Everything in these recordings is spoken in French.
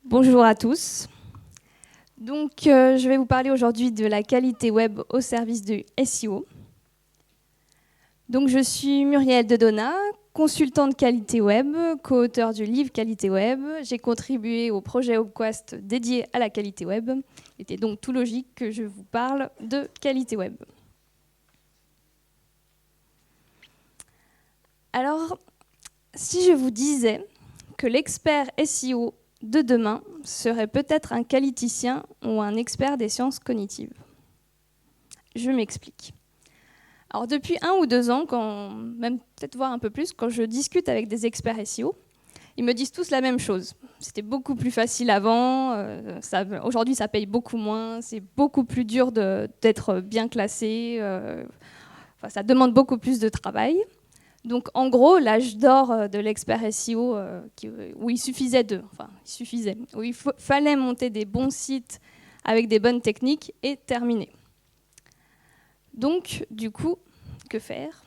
Bonjour à tous. Donc, je vais vous parler aujourd'hui de la qualité web au service du SEO. Donc, je suis Muriel Dedona, consultante qualité web, co-auteur du livre Qualité web. J'ai contribué au projet Webquest dédié à la qualité web. Il était donc tout logique que je vous parle de qualité web. Alors, si je vous disais que l'expert SEO de demain serait peut-être un qualiticien ou un expert des sciences cognitives. Je m'explique. Alors depuis 1 ou 2 ans, même peut-être voir un peu plus, quand je discute avec des experts SEO, ils me disent tous la même chose. C'était beaucoup plus facile avant, aujourd'hui ça paye beaucoup moins, c'est beaucoup plus dur d'être bien classé, ça demande beaucoup plus de travail. Donc en gros, l'âge d'or de l'expert SEO, où il fallait monter des bons sites avec des bonnes techniques, est terminé. Donc du coup, que faire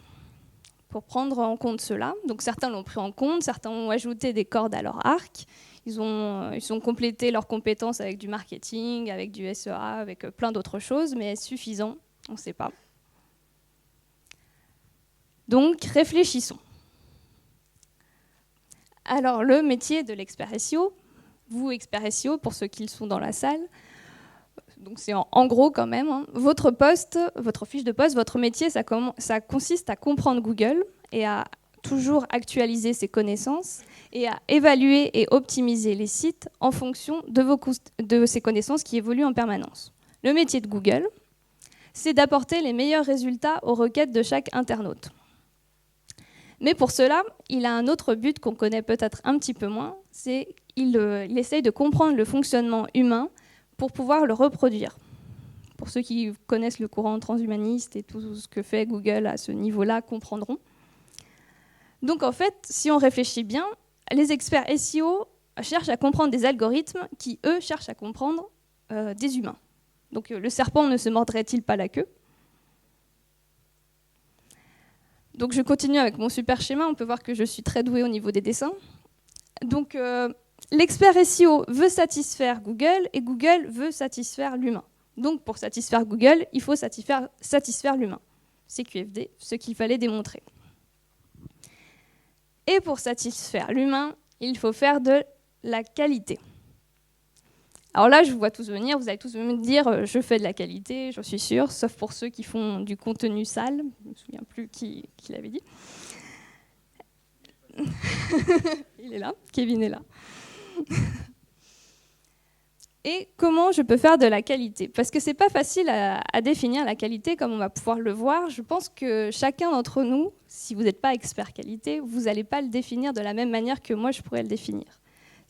pour prendre en compte cela? Donc certains l'ont pris en compte, certains ont ajouté des cordes à leur arc, ils ont complété leurs compétences avec du marketing, avec du SEA, avec plein d'autres choses, mais est-ce suffisant? On ne sait pas. Donc réfléchissons. Alors, le métier de l'expert SEO, vous, expert SEO, pour ceux qui sont dans la salle, donc c'est en gros quand même, hein, votre poste, votre fiche de poste, votre métier, ça consiste à comprendre Google et à toujours actualiser ses connaissances et à évaluer et optimiser les sites en fonction de ces connaissances qui évoluent en permanence. Le métier de Google, c'est d'apporter les meilleurs résultats aux requêtes de chaque internaute. Mais pour cela, il a un autre but qu'on connaît peut-être un petit peu moins, c'est qu'il essaye de comprendre le fonctionnement humain pour pouvoir le reproduire. Pour ceux qui connaissent le courant transhumaniste et tout ce que fait Google à ce niveau-là comprendront. Donc en fait, si on réfléchit bien, les experts SEO cherchent à comprendre des algorithmes qui, eux, cherchent à comprendre des humains. Donc le serpent ne se mordrait-il pas la queue ? Donc je continue avec mon super schéma, on peut voir que je suis très douée au niveau des dessins. Donc l'expert SEO veut satisfaire Google et Google veut satisfaire l'humain. Donc pour satisfaire Google, il faut satisfaire l'humain. C'est QFD, ce qu'il fallait démontrer. Et pour satisfaire l'humain, il faut faire de la qualité. Alors là, je vous vois tous venir, vous allez tous me dire je fais de la qualité, j'en suis sûre, sauf pour ceux qui font du contenu sale. Je ne me souviens plus qui l'avait dit. Il est là, Kevin est là. Et comment je peux faire de la qualité? Parce que ce n'est pas facile à définir la qualité comme on va pouvoir le voir. Je pense que chacun d'entre nous, si vous n'êtes pas expert qualité, vous n'allez pas le définir de la même manière que moi je pourrais le définir.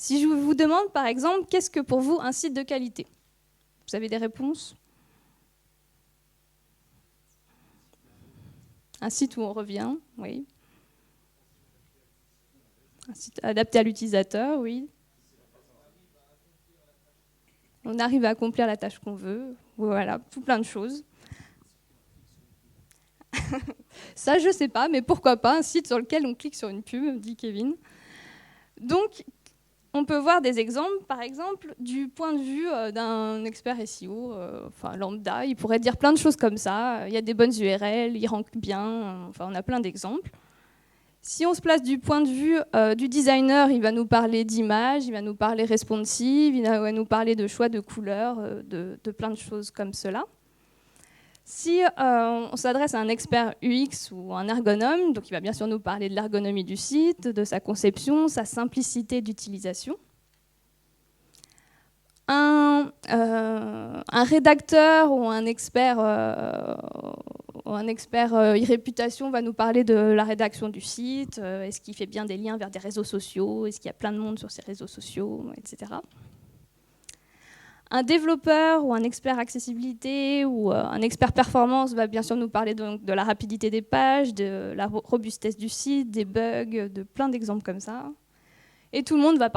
Si je vous demande par exemple, qu'est-ce que pour vous un site de qualité? Vous avez des réponses? Un site où on revient, oui. Un site adapté à l'utilisateur, oui. On arrive à accomplir la tâche qu'on veut, voilà, tout plein de choses. Ça, je ne sais pas, mais pourquoi pas un site sur lequel on clique sur une pub, dit Kevin. Donc, on peut voir des exemples, par exemple, du point de vue d'un expert SEO, lambda, il pourrait dire plein de choses comme ça. Il y a des bonnes URL, il rank bien, on a plein d'exemples. Si on se place du point de vue du designer, il va nous parler d'image, il va nous parler responsive, il va nous parler de choix de couleurs, de plein de choses comme cela. Si on s'adresse à un expert UX ou un ergonome, donc il va bien sûr nous parler de l'ergonomie du site, de sa conception, sa simplicité d'utilisation. Un rédacteur ou un expert e-réputation va nous parler de la rédaction du site, est-ce qu'il fait bien des liens vers des réseaux sociaux, est-ce qu'il y a plein de monde sur ces réseaux sociaux, etc. Un développeur ou un expert accessibilité ou un expert performance va bien sûr nous parler de la rapidité des pages, de la robustesse du site, des bugs, de plein d'exemples comme ça. Et tout le monde va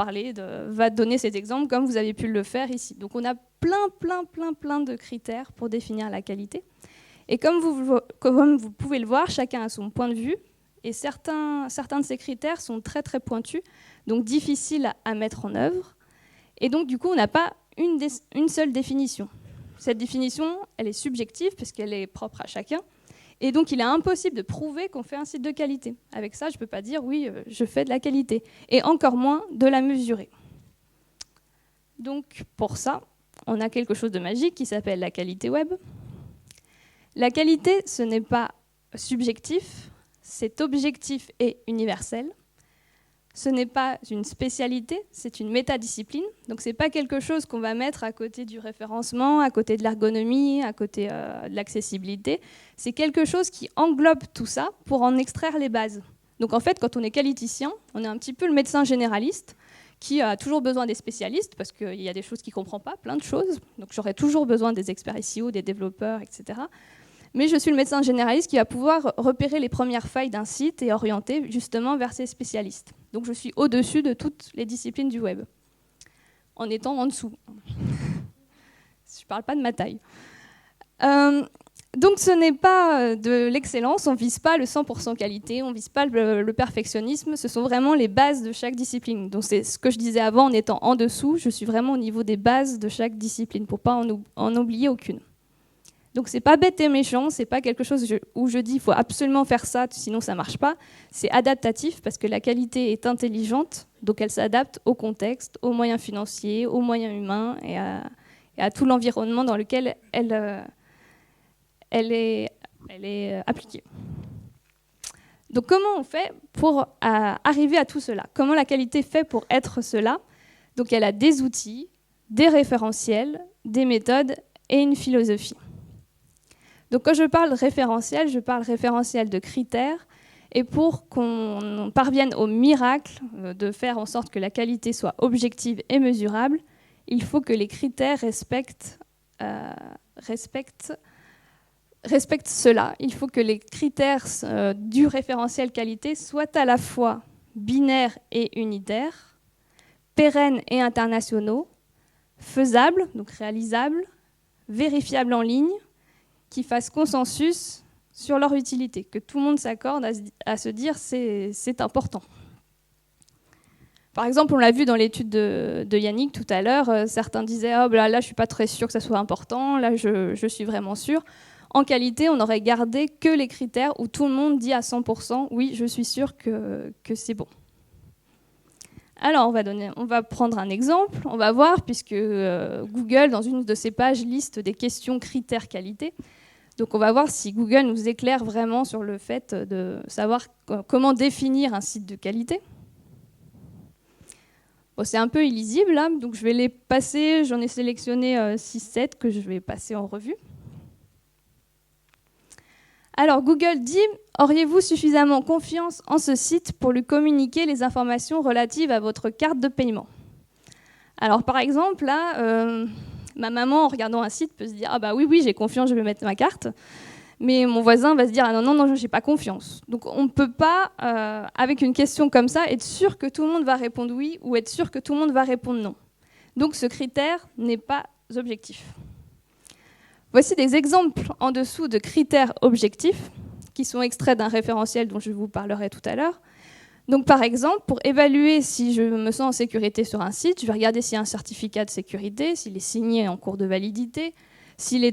donner ces exemples comme vous avez pu le faire ici. Donc on a plein de critères pour définir la qualité. Et comme vous pouvez le voir, chacun a son point de vue. Et certains de ces critères sont très pointus, donc difficiles à mettre en œuvre. Et donc, du coup, on n'a pas une seule définition. Cette définition, elle est subjective puisqu'elle est propre à chacun. Et donc, il est impossible de prouver qu'on fait un site de qualité. Avec ça, je ne peux pas dire, oui, je fais de la qualité. Et encore moins de la mesurer. Donc, pour ça, on a quelque chose de magique qui s'appelle la qualité web. La qualité, ce n'est pas subjectif, c'est objectif et universel. Ce n'est pas une spécialité, c'est une métadiscipline. Donc ce n'est pas quelque chose qu'on va mettre à côté du référencement, à côté de l'ergonomie, à côté de l'accessibilité. C'est quelque chose qui englobe tout ça pour en extraire les bases. Donc en fait, quand on est qualiticien, on est un petit peu le médecin généraliste qui a toujours besoin des spécialistes parce qu'il y a des choses qu'il ne comprend pas, plein de choses. Donc j'aurai toujours besoin des experts SEO, des développeurs, etc. Mais je suis le médecin généraliste qui va pouvoir repérer les premières failles d'un site et orienter justement vers ces spécialistes. Donc je suis au-dessus de toutes les disciplines du web, en étant en dessous. Je ne parle pas de ma taille. Donc ce n'est pas de l'excellence, on ne vise pas le 100% qualité, on ne vise pas le perfectionnisme, ce sont vraiment les bases de chaque discipline. Donc c'est ce que je disais avant, en étant en dessous, je suis vraiment au niveau des bases de chaque discipline, pour ne pas en oublier aucune. Donc c'est pas bête et méchant, c'est pas quelque chose où je dis il faut absolument faire ça, sinon ça marche pas. C'est adaptatif parce que la qualité est intelligente, donc elle s'adapte au contexte, aux moyens financiers, aux moyens humains et à tout l'environnement dans lequel elle est appliquée. Donc comment on fait pour arriver à tout cela? Comment la qualité fait pour être cela? Donc elle a des outils, des référentiels, des méthodes et une philosophie. Donc quand je parle référentiel, je parle référentiel de critères. Et pour qu'on parvienne au miracle de faire en sorte que la qualité soit objective et mesurable, il faut que les critères respectent cela. Il faut que les critères du référentiel qualité soient à la fois binaires et unitaires, pérennes et internationaux, faisables, donc réalisables, vérifiables en ligne, qui fassent consensus sur leur utilité, que tout le monde s'accorde à se dire c'est important. Par exemple, on l'a vu dans l'étude de Yannick tout à l'heure, certains disaient oh, là je ne suis pas très sûr que ça soit important, là je suis vraiment sûr. En qualité, on aurait gardé que les critères où tout le monde dit à 100% oui, je suis sûr que c'est bon. Alors, on va prendre un exemple, on va voir, puisque Google, dans une de ses pages, liste des questions critères qualité. Donc on va voir si Google nous éclaire vraiment sur le fait de savoir comment définir un site de qualité. Bon, c'est un peu illisible, là, donc je vais les passer, j'en ai sélectionné 6-7 que je vais passer en revue. Alors Google dit « Auriez-vous suffisamment confiance en ce site pour lui communiquer les informations relatives à votre carte de paiement ?» Alors par exemple, là, ma maman, en regardant un site, peut se dire « Ah bah oui, j'ai confiance, je vais mettre ma carte ». Mais mon voisin va se dire « Ah non, j'ai pas confiance ». Donc on ne peut pas, avec une question comme ça, être sûr que tout le monde va répondre oui ou être sûr que tout le monde va répondre non. Donc ce critère n'est pas objectif. Voici des exemples en dessous de critères objectifs qui sont extraits d'un référentiel dont je vous parlerai tout à l'heure. Donc par exemple, pour évaluer si je me sens en sécurité sur un site, je vais regarder s'il y a un certificat de sécurité, s'il est signé en cours de validité, si les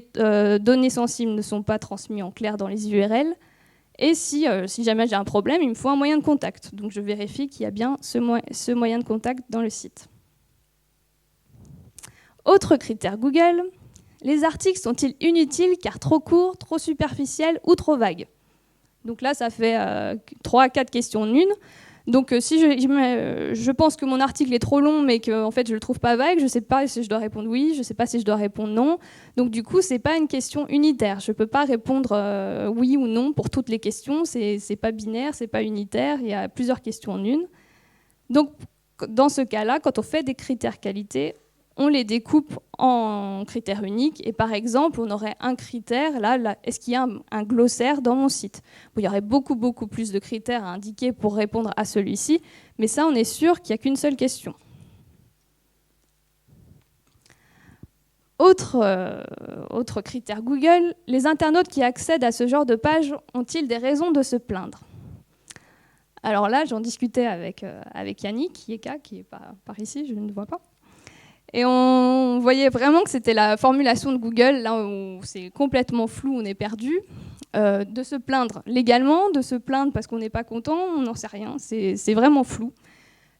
données sensibles ne sont pas transmises en clair dans les URL, et si jamais j'ai un problème, il me faut un moyen de contact. Donc je vérifie qu'il y a bien ce moyen de contact dans le site. Autre critère Google, les articles sont-ils inutiles car trop courts, trop superficiels ou trop vagues? Donc là, ça fait 3 à 4 questions en une. Donc si je pense que mon article est trop long mais que en fait, je ne le trouve pas vague, je ne sais pas si je dois répondre oui, je ne sais pas si je dois répondre non. Donc du coup, ce n'est pas une question unitaire. Je ne peux pas répondre oui ou non pour toutes les questions. Ce n'est pas binaire, ce n'est pas unitaire. Il y a plusieurs questions en une. Donc dans ce cas-là, quand on fait des critères qualité, on les découpe en critères uniques. Et par exemple, on aurait un critère, là est-ce qu'il y a un glossaire dans mon site? Bon, il y aurait beaucoup plus de critères à indiquer pour répondre à celui-ci, mais ça, on est sûr qu'il n'y a qu'une seule question. Autre critère Google, les internautes qui accèdent à ce genre de page ont-ils des raisons de se plaindre? Alors là, j'en discutais avec Yannick, qui est pas par ici, je ne le vois pas. Et on voyait vraiment que c'était la formulation de Google, là où c'est complètement flou, on est perdu. De se plaindre légalement, de se plaindre parce qu'on n'est pas content, on n'en sait rien, c'est vraiment flou.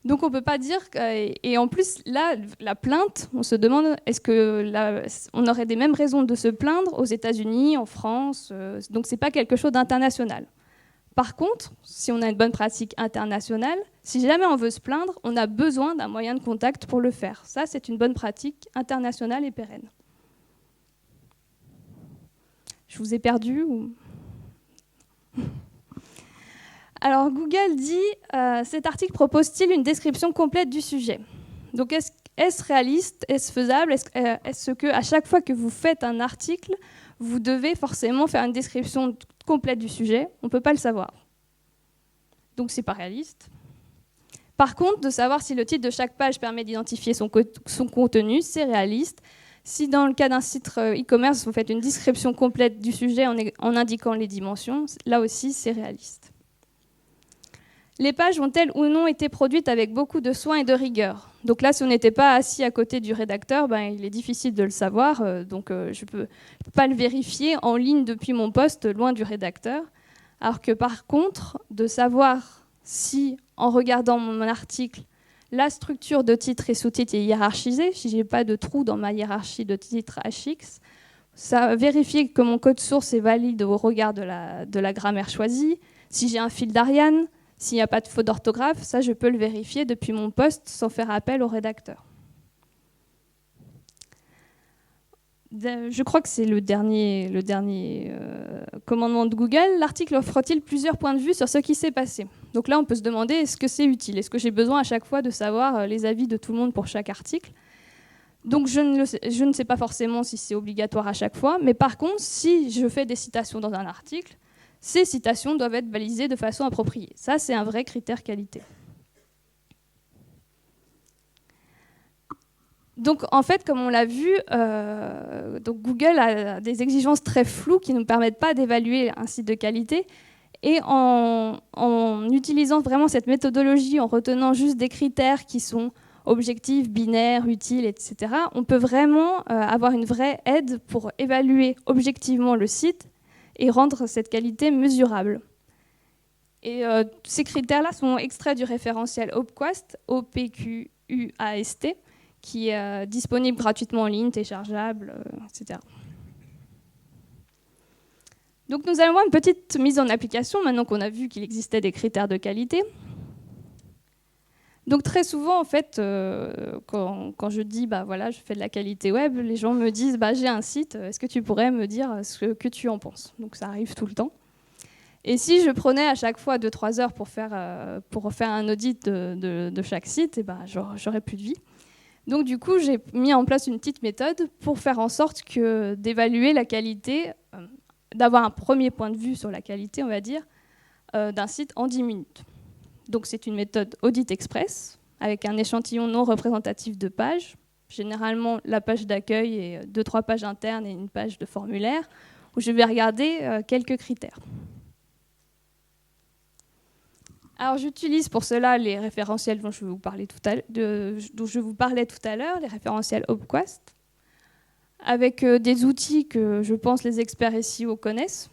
Donc on ne peut pas dire, et en plus là, la plainte, on se demande est-ce qu'on aurait des mêmes raisons de se plaindre aux États-Unis, en France, donc c'est pas quelque chose d'international. Par contre, si on a une bonne pratique internationale, si jamais on veut se plaindre, on a besoin d'un moyen de contact pour le faire. Ça, c'est une bonne pratique internationale et pérenne. Je vous ai perdu ou... Alors Google dit cet article propose-t-il une description complète du sujet? Donc est-ce réaliste, est-ce faisable, est-ce que à chaque fois que vous faites un article, vous devez forcément faire une description complète du sujet? On ne peut pas le savoir. Donc c'est pas réaliste. Par contre, de savoir si le titre de chaque page permet d'identifier son contenu, c'est réaliste. Si dans le cas d'un site e-commerce, vous faites une description complète du sujet en indiquant les dimensions, là aussi c'est réaliste. Les pages ont-elles ou non été produites avec beaucoup de soin et de rigueur? Donc là, si on n'était pas assis à côté du rédacteur, il est difficile de le savoir. Je ne peux pas le vérifier en ligne depuis mon poste, loin du rédacteur. Alors que par contre, de savoir si, en regardant mon article, la structure de titre et sous-titre est hiérarchisée, si je n'ai pas de trou dans ma hiérarchie de titre HX, ça vérifie que mon code source est valide au regard de la grammaire choisie, si j'ai un fil d'Ariane, s'il n'y a pas de faute d'orthographe, ça je peux le vérifier depuis mon poste sans faire appel au rédacteur. Je crois que c'est le dernier commandement de Google. L'article offre-t-il plusieurs points de vue sur ce qui s'est passé? Donc là, on peut se demander, est-ce que c'est utile? Est-ce que j'ai besoin à chaque fois de savoir les avis de tout le monde pour chaque article? Donc je ne sais pas forcément si c'est obligatoire à chaque fois, mais par contre, si je fais des citations dans un article, ces citations doivent être balisées de façon appropriée. Ça, c'est un vrai critère qualité. Donc, en fait, comme on l'a vu, donc Google a des exigences très floues qui ne nous permettent pas d'évaluer un site de qualité. Et en utilisant vraiment cette méthodologie, en retenant juste des critères qui sont objectifs, binaires, utiles, etc., on peut vraiment avoir une vraie aide pour évaluer objectivement le site et rendre cette qualité mesurable. Et ces critères-là sont extraits du référentiel OPQUAST, O-P-Q-U-A-S-T, qui est disponible gratuitement en ligne, téléchargeable, etc. Donc nous allons voir une petite mise en application, maintenant qu'on a vu qu'il existait des critères de qualité. Donc très souvent, en fait, quand je dis voilà, je fais de la qualité web, les gens me disent j'ai un site, est-ce que tu pourrais me dire ce que tu en penses? Donc ça arrive tout le temps. Et si je prenais à chaque fois 2-3 heures pour faire un audit de chaque site, j'aurais plus de vie. Donc du coup, j'ai mis en place une petite méthode pour faire en sorte d'évaluer la qualité, d'avoir un premier point de vue sur la qualité, on va dire, d'un site en 10 minutes. Donc c'est une méthode Audit Express, avec un échantillon non représentatif de pages, généralement la page d'accueil et 2-3 pages internes et une page de formulaire, où je vais regarder quelques critères. Alors j'utilise pour cela les référentiels dont je vous parlais tout à l'heure, les référentiels OPQUAST, avec des outils que je pense les experts SEO connaissent.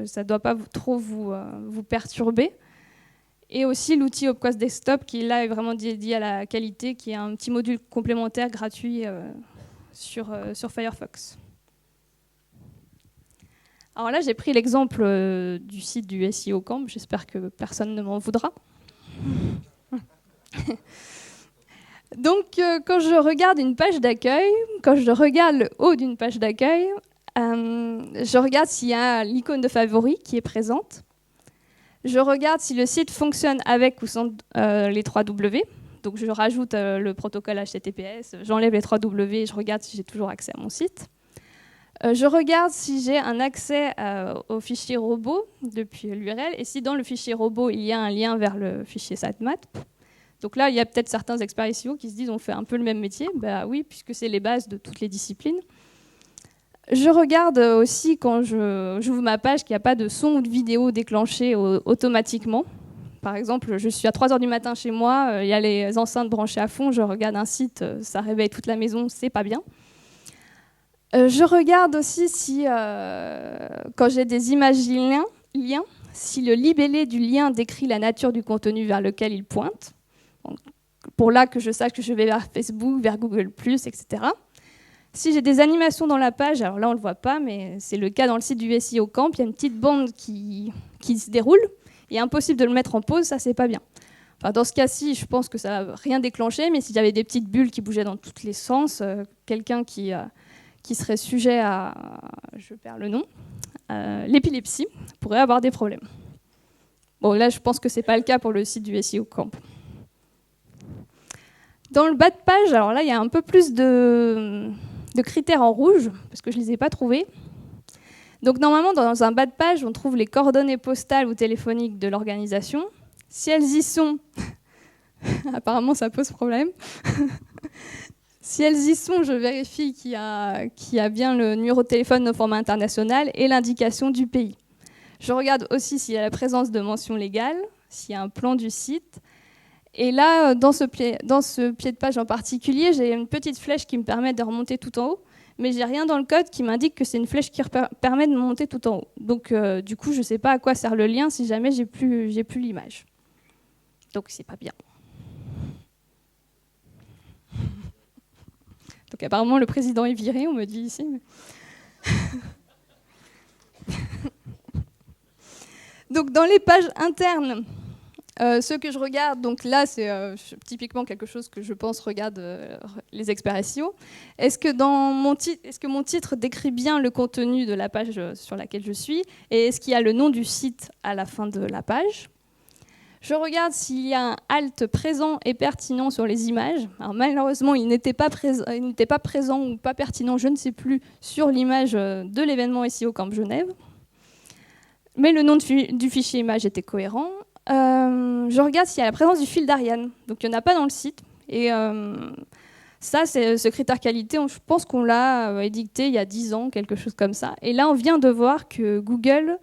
Ça ne doit pas trop vous perturber. Et aussi l'outil OPQUAST Desktop qui là est vraiment dédié à la qualité, qui est un petit module complémentaire gratuit sur Firefox. Alors là, j'ai pris l'exemple du site du SEO Camp. J'espère que personne ne m'en voudra. Donc, quand je regarde une page d'accueil, quand je regarde le haut d'une page d'accueil, je regarde s'il y a l'icône de favori qui est présente. Je regarde si le site fonctionne avec ou sans les 3 W. Donc, je rajoute le protocole HTTPS, j'enlève les 3 W et je regarde si j'ai toujours accès à mon site. Je regarde si j'ai un accès au fichier robot depuis l'URL et si dans le fichier robot, il y a un lien vers le fichier sitemap. Donc là, il y a peut-être certains experts SEO qui se disent on fait un peu le même métier. Oui, puisque c'est les bases de toutes les disciplines. Je regarde aussi quand j'ouvre ma page qu'il n'y a pas de son ou de vidéo déclenché automatiquement. Par exemple, je suis à 3 heures du matin chez moi, il y a les enceintes branchées à fond, je regarde un site, ça réveille toute la maison, c'est pas bien. Je regarde aussi si, quand j'ai des images liens, si le libellé du lien décrit la nature du contenu vers lequel il pointe. Donc, pour là que je sache que je vais vers Facebook, vers Google+, etc. Si j'ai des animations dans la page, alors là on ne le voit pas, mais c'est le cas dans le site du SEO Camp, il y a une petite bande qui se déroule, et impossible de le mettre en pause, ça c'est pas bien. Enfin, dans ce cas-ci, je pense que ça n'a rien déclenché, mais s'il y avait des petites bulles qui bougeaient dans tous les sens, quelqu'un qui serait sujet à, je perds le nom, l'épilepsie, pourrait avoir des problèmes. Bon, là je pense que c'est pas le cas pour le site du SEO Camp. Dans le bas de page, alors là il y a un peu plus de critères en rouge, parce que je ne les ai pas trouvés. Donc normalement, dans un bas de page, on trouve les coordonnées postales ou téléphoniques de l'organisation. Si elles y sont, apparemment ça pose problème. Si elles y sont, je vérifie qu'il y a bien le numéro de téléphone au format international et l'indication du pays. Je regarde aussi s'il y a la présence de mentions légales, s'il y a un plan du site. Et là, dans ce pied de page en particulier, j'ai une petite flèche qui me permet de remonter tout en haut, mais j'ai rien dans le code qui m'indique que c'est une flèche qui permet de monter tout en haut. Donc, du coup, je ne sais pas à quoi sert le lien si jamais j'ai plus l'image. Donc, c'est pas bien. Donc, apparemment, le président est viré, on me dit ici. Mais... Donc, dans les pages internes, ce que je regarde, donc là, c'est typiquement quelque chose que je pense regarde les experts SEO. Est-ce que mon titre décrit bien le contenu de la page sur laquelle je suis? Et est-ce qu'il y a le nom du site à la fin de la page? Je regarde s'il y a un alt présent et pertinent sur les images. Alors malheureusement, il n'était pas présent ou pas pertinent, je ne sais plus, sur l'image de l'événement SEO Camp Genève. Mais le nom du fichier image était cohérent. Je regarde s'il y a la présence du fil d'Ariane. Donc il n'y en a pas dans le site. Et ça, c'est ce critère qualité, je pense qu'on l'a édicté il y a 10 ans, quelque chose comme ça. Et là, on vient de voir que Google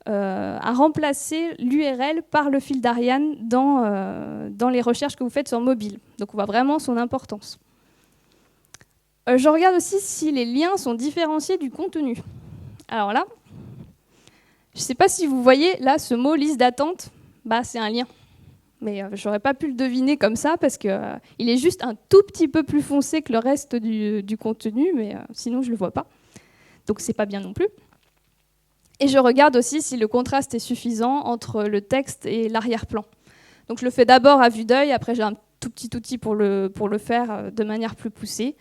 a remplacé l'URL par le fil d'Ariane dans les recherches que vous faites sur mobile. Donc on voit vraiment son importance. Je regarde aussi si les liens sont différenciés du contenu. Alors là, je ne sais pas si vous voyez là ce mot liste d'attente. Bah, c'est un lien. Mais je n'aurais pas pu le deviner comme ça parce qu'il est juste un tout petit peu plus foncé que le reste du contenu, mais sinon je ne le vois pas. Donc c'est pas bien non plus. Et je regarde aussi si le contraste est suffisant entre le texte et l'arrière-plan. Donc je le fais d'abord à vue d'œil, après j'ai un tout petit outil pour le faire de manière plus poussée.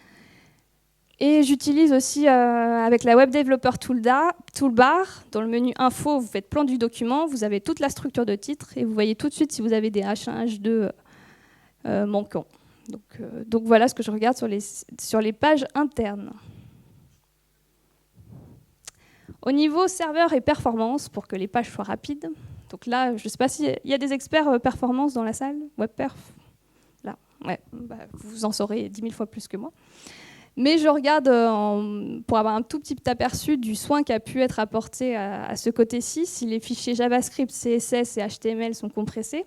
Et j'utilise aussi avec la Web Developer Toolbar, dans le menu Info, vous faites plan du document, vous avez toute la structure de titre et vous voyez tout de suite si vous avez des H1, H2 manquants. Donc voilà ce que je regarde sur les pages internes. Au niveau serveur et performance, pour que les pages soient rapides, donc là, je ne sais pas s'il y a des experts performance dans la salle, WebPerf. Là, ouais, bah, vous en saurez 10 000 fois plus que moi. Mais je regarde pour avoir un tout petit aperçu du soin qui a pu être apporté à ce côté-ci, si les fichiers JavaScript, CSS et HTML sont compressés,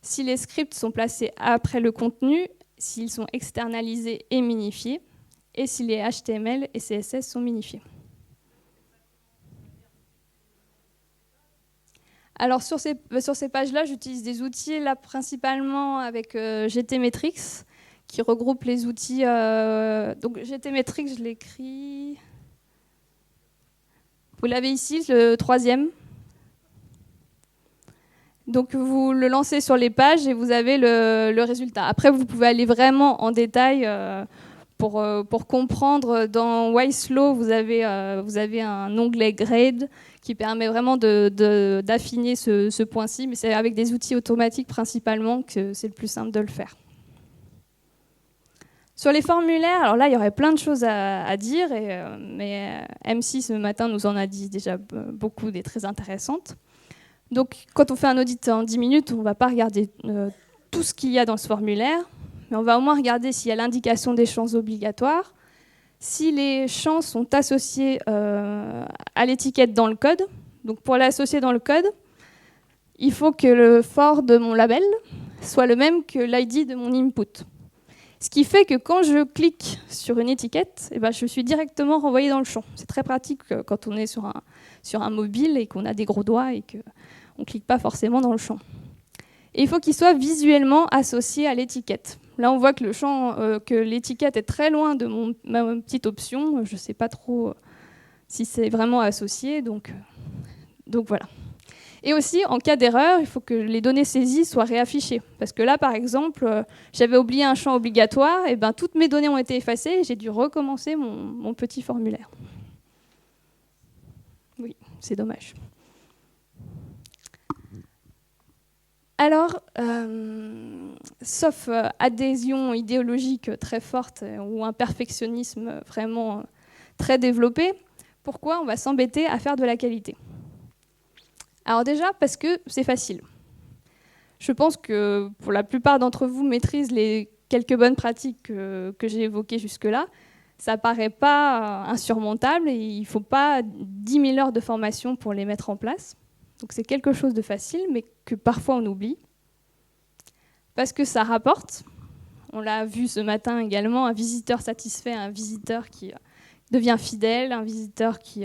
si les scripts sont placés après le contenu, s'ils sont externalisés et minifiés, et si les HTML et CSS sont minifiés. Alors sur ces pages-là, j'utilise des outils là, principalement avec GTmetrix, qui regroupe les outils. Donc GTmetrix, je l'écris. Vous l'avez ici, le 3e. Donc vous le lancez sur les pages et vous avez le résultat. Après, vous pouvez aller vraiment en détail pour comprendre. Dans Wiselo, vous avez un onglet Grade qui permet vraiment d'affiner ce point-ci, mais c'est avec des outils automatiques principalement que c'est le plus simple de le faire. Sur les formulaires, alors là, il y aurait plein de choses à dire, mais M6 ce matin nous en a dit déjà beaucoup des très intéressantes. Donc, quand on fait un audit en 10 minutes, on ne va pas regarder tout ce qu'il y a dans ce formulaire, mais on va au moins regarder s'il y a l'indication des champs obligatoires, si les champs sont associés à l'étiquette dans le code. Donc, pour l'associer dans le code, il faut que le for de mon label soit le même que l'ID de mon input. Ce qui fait que quand je clique sur une étiquette, eh ben, je suis directement renvoyé dans le champ. C'est très pratique quand on est sur un mobile et qu'on a des gros doigts et qu'on ne clique pas forcément dans le champ. Et il faut qu'il soit visuellement associé à l'étiquette. Là, on voit que que l'étiquette est très loin de ma petite option. Je ne sais pas trop si c'est vraiment associé, donc voilà. Et aussi, en cas d'erreur, il faut que les données saisies soient réaffichées. Parce que là, par exemple, j'avais oublié un champ obligatoire, et ben, toutes mes données ont été effacées et j'ai dû recommencer mon petit formulaire. Oui, c'est dommage. Alors, sauf adhésion idéologique très forte ou un perfectionnisme vraiment très développé, pourquoi on va s'embêter à faire de la qualité ? Alors déjà, parce que c'est facile. Je pense que pour la plupart d'entre vous maîtrisent les quelques bonnes pratiques que j'ai évoquées jusque-là. Ça ne paraît pas insurmontable et il ne faut pas 10 000 heures de formation pour les mettre en place. Donc c'est quelque chose de facile, mais que parfois on oublie. Parce que ça rapporte. On l'a vu ce matin également, un visiteur satisfait, un visiteur qui devient fidèle, un visiteur qui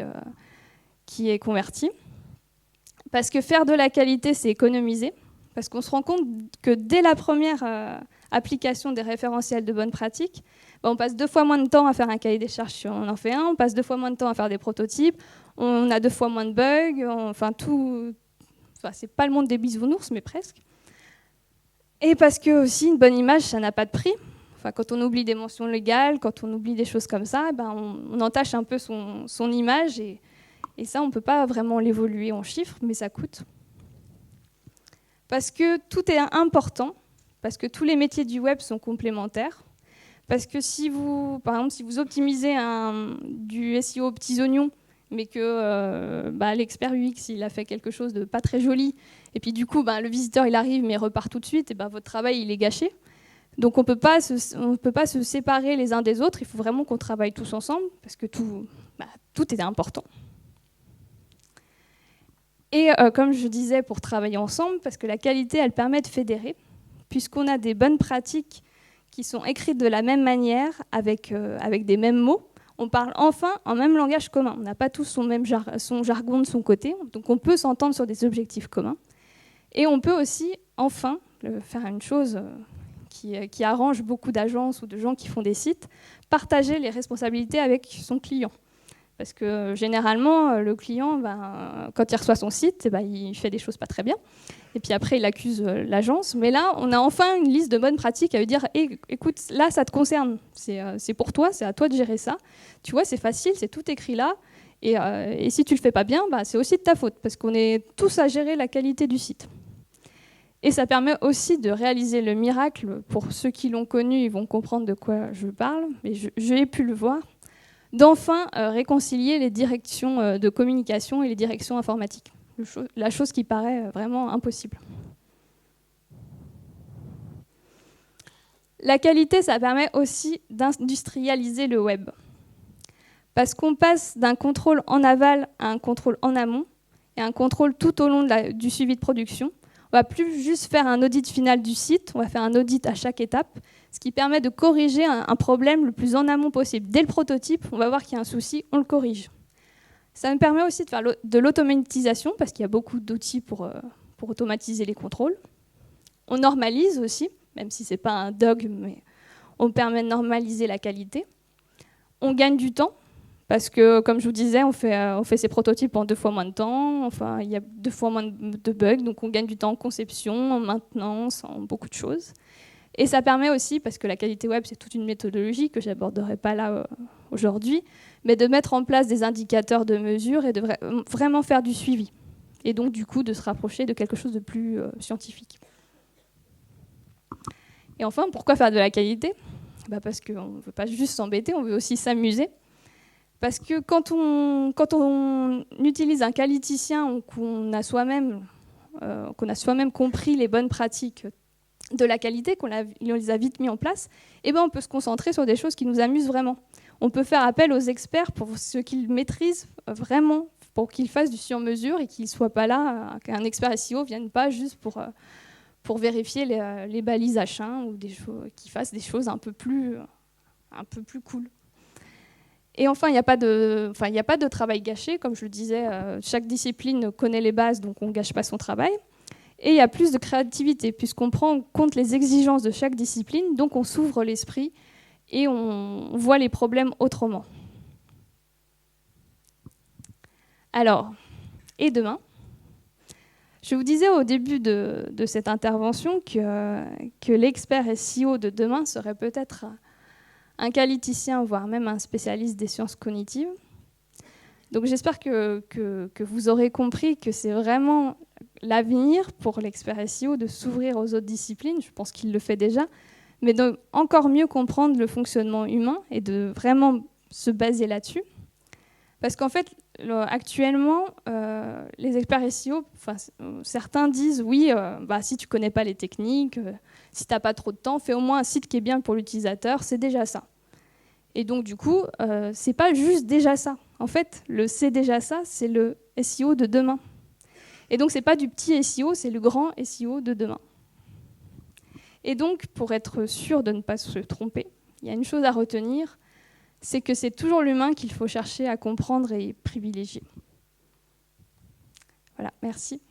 est converti. Parce que faire de la qualité, c'est économiser. Parce qu'on se rend compte que dès la première application des référentiels de bonnes pratiques, on passe 2 fois moins de temps à faire un cahier des charges si on en fait un, on passe 2 fois moins de temps à faire des prototypes, on a 2 fois moins de bugs, c'est pas le monde des bisounours, mais presque. Et parce que aussi, une bonne image, ça n'a pas de prix. Quand on oublie des mentions légales, quand on oublie des choses comme ça, on entache un peu son image et ça, on ne peut pas vraiment l'évoluer en chiffres, mais ça coûte. Parce que tout est important, parce que tous les métiers du web sont complémentaires, parce que par exemple, si vous optimisez du SEO aux petits oignons, mais que l'expert UX, il a fait quelque chose de pas très joli, et puis du coup, le visiteur, il arrive, mais il repart tout de suite, et votre travail, il est gâché. Donc on ne peut pas se séparer les uns des autres, il faut vraiment qu'on travaille tous ensemble, parce que tout est important. Et comme je disais, pour travailler ensemble, parce que la qualité, elle permet de fédérer, puisqu'on a des bonnes pratiques qui sont écrites de la même manière, avec des mêmes mots. On parle enfin en même langage commun. On n'a pas tous son jargon de son côté, donc on peut s'entendre sur des objectifs communs. Et on peut aussi, enfin, faire une chose qui arrange beaucoup d'agences ou de gens qui font des sites, partager les responsabilités avec son client. Parce que généralement, le client, quand il reçoit son site, il fait des choses pas très bien. Et puis après, il accuse l'agence. Mais là, on a enfin une liste de bonnes pratiques à lui dire écoute, là, ça te concerne. C'est pour toi, c'est à toi de gérer ça. Tu vois, c'est facile, c'est tout écrit là. Et si tu le fais pas bien, c'est aussi de ta faute. Parce qu'on est tous à gérer la qualité du site. Et ça permet aussi de réaliser le miracle. Pour ceux qui l'ont connu, ils vont comprendre de quoi je parle. Mais j'ai pu le voir. D'enfin réconcilier les directions de communication et les directions informatiques. La chose qui paraît vraiment impossible. La qualité, ça permet aussi d'industrialiser le web. Parce qu'on passe d'un contrôle en aval à un contrôle en amont et un contrôle tout au long du suivi de production. On ne va plus juste faire un audit final du site, on va faire un audit à chaque étape, ce qui permet de corriger un problème le plus en amont possible. Dès le prototype, on va voir qu'il y a un souci, on le corrige. Ça me permet aussi de faire de l'automatisation, parce qu'il y a beaucoup d'outils pour automatiser les contrôles. On normalise aussi, même si ce n'est pas un dogme, mais on permet de normaliser la qualité. On gagne du temps, parce que, comme je vous disais, on fait ces prototypes en 2 fois moins de temps, il y a 2 fois moins de bugs, donc on gagne du temps en conception, en maintenance, en beaucoup de choses. Et ça permet aussi, parce que la qualité web, c'est toute une méthodologie que je n'aborderai pas là aujourd'hui, mais de mettre en place des indicateurs de mesure et de vraiment faire du suivi. Et donc, du coup, de se rapprocher de quelque chose de plus scientifique. Et enfin, pourquoi faire de la qualité ? Parce qu'on ne veut pas juste s'embêter, on veut aussi s'amuser. Parce que quand on utilise un qualiticien ou qu'on a soi-même compris les bonnes pratiques de la qualité, qu'on les a vite mis en place, on peut se concentrer sur des choses qui nous amusent vraiment. On peut faire appel aux experts pour ce qu'ils maîtrisent vraiment pour qu'il fasse du sur-mesure et qu'il ne soit pas là, qu'un expert SEO ne vienne pas juste pour vérifier les balises H1 ou qu'il fasse des choses un peu plus cool. Et enfin, il n'y a pas de travail gâché, comme je le disais, chaque discipline connaît les bases, donc on ne gâche pas son travail. Et il y a plus de créativité, puisqu'on prend en compte les exigences de chaque discipline, donc on s'ouvre l'esprit et on voit les problèmes autrement. Alors, et demain ? Je vous disais au début de cette intervention que l'expert SEO de demain serait peut-être un qualiticien, voire même un spécialiste des sciences cognitives. Donc j'espère que vous aurez compris que c'est vraiment l'avenir pour l'expert SEO de s'ouvrir aux autres disciplines. Je pense qu'il le fait déjà, mais de encore mieux comprendre le fonctionnement humain et de vraiment se baser là-dessus. Parce qu'en fait, actuellement, les experts SEO, certains disent oui, si tu ne connais pas les techniques, si tu n'as pas trop de temps, fais au moins un site qui est bien pour l'utilisateur, c'est déjà ça. Et donc du coup, c'est pas juste déjà ça. En fait, le c'est déjà ça, c'est le SEO de demain. Et donc c'est pas du petit SEO, c'est le grand SEO de demain. Et donc, pour être sûr de ne pas se tromper, il y a une chose à retenir, c'est que c'est toujours l'humain qu'il faut chercher à comprendre et privilégier. Voilà, merci.